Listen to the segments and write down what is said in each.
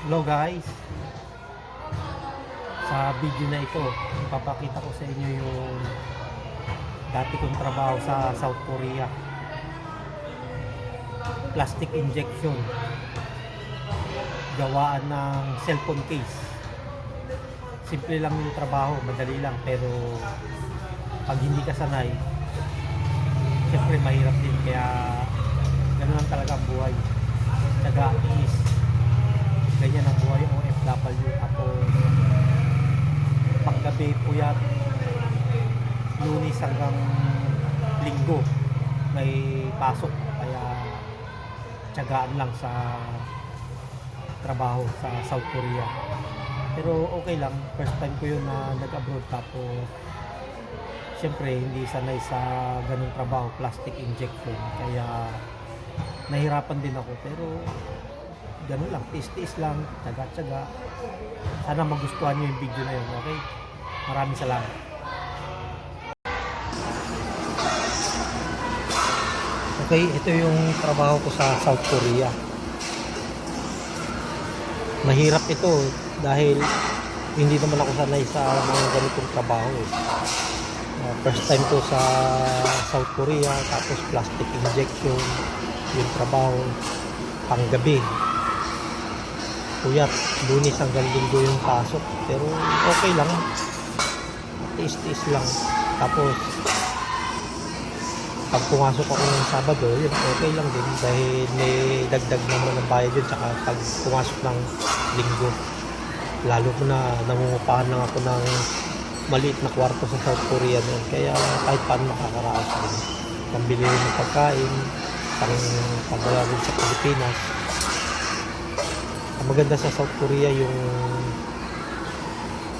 Hello guys, sa video na ito ipapakita ko sa inyo yung dati kong trabaho sa South Korea. Plastic injection, gawaan ng cellphone case. Simple lang yung trabaho, madali lang, pero pag hindi ka sanay, syempre mahirap din. Kaya ganoon lang talaga ang buhay. Tsaga is ganyan ang buhay OFW. Tapos panggabi puyat, Lunes hanggang Linggo may pasok, kaya tiyagaan lang sa trabaho sa South Korea. Pero okay lang, first time ko yun na nag-abroad. Tapos syempre hindi sanay sa ganung trabaho, plastic injection, kaya nahirapan din ako. Pero ganun lang, tiis-tiis lang, tiyaga-tiyaga. Sana magustuhan nyo yung video na yun, okay? Maraming salamat. Okay, ito yung trabaho ko sa South Korea. Mahirap ito dahil hindi naman ako sanay sa mga ganitong trabaho eh. First time to sa South Korea, tapos plastic injection yung trabaho, panggabi. Puyat, Lunes hanggang Linggo yung pasok, pero okay lang, tiis-tiis lang. Tapos pag pumasok ako ng Sabado, yun okay lang din dahil may dagdag naman ng bayad yun. Tsaka pag pumasok ng Linggo, lalo ko na nangungupahan lang ako ng maliit na kwarto sa South Korea noon, kaya kahit paano nakakaraos din, pambili ng pagkain, pagdala din sa Pilipinas. Ang maganda sa South Korea yung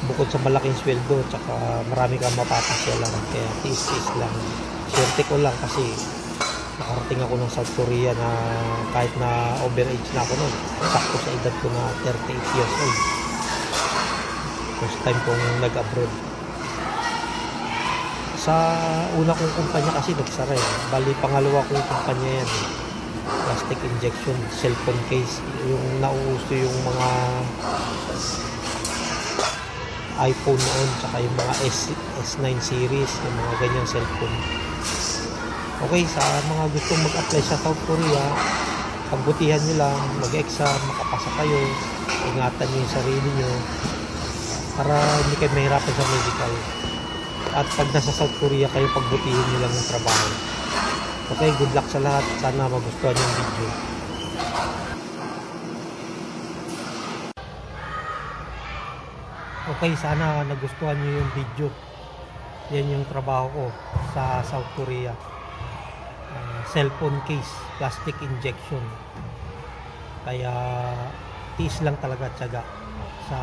bukod sa malaking sweldo, tsaka marami kang mapapasyalan, kaya tiis-tiis lang. Swerte ko lang kasi nakarating ako ng South Korea na kahit na overage na ako noon, sakto sa edad ko na 38 years old. First time kong nag-abroad. Sa una kong kumpanya kasi nagsara eh. Bali pangalawa kong kumpanya yan eh. Plastic injection, cellphone case. Yung nauuso yung mga iPhone noon, tsaka yung mga S9 series, yung mga ganyang cellphone. Okay, sa mga gustong mag-apply sa South Korea, pagbutihan nyo lang, mag-exam, makapasa kayo, ingatan nyo yung sarili nyo para hindi kayo mahirapan sa medical. At pag nasa South Korea kayo, pagbutihin nyo lang yung trabaho. Okay, good luck sa lahat. Sana magustuhan yung video. Okay, sana nagustuhan nyo yung video. Yan yung trabaho ko sa South Korea. Cellphone case, plastic injection. Kaya tiis lang talaga, tiyaga sa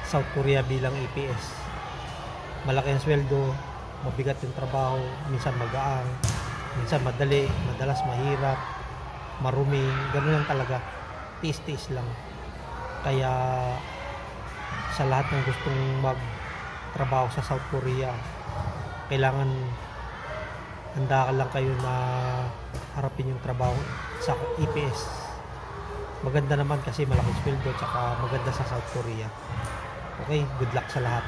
South Korea bilang EPS. Malaki ang sweldo, mabigat yung trabaho, minsan magaang, minsan madali, madalas mahirap, marumi, gano'n lang talaga, tiis-tiis lang. Kaya sa lahat ng gustong magtrabaho sa South Korea, kailangan handa ka lang kayo na harapin yung trabaho sa EPS. Maganda naman kasi malaking sweldo, tsaka maganda sa South Korea. Okay, good luck sa lahat.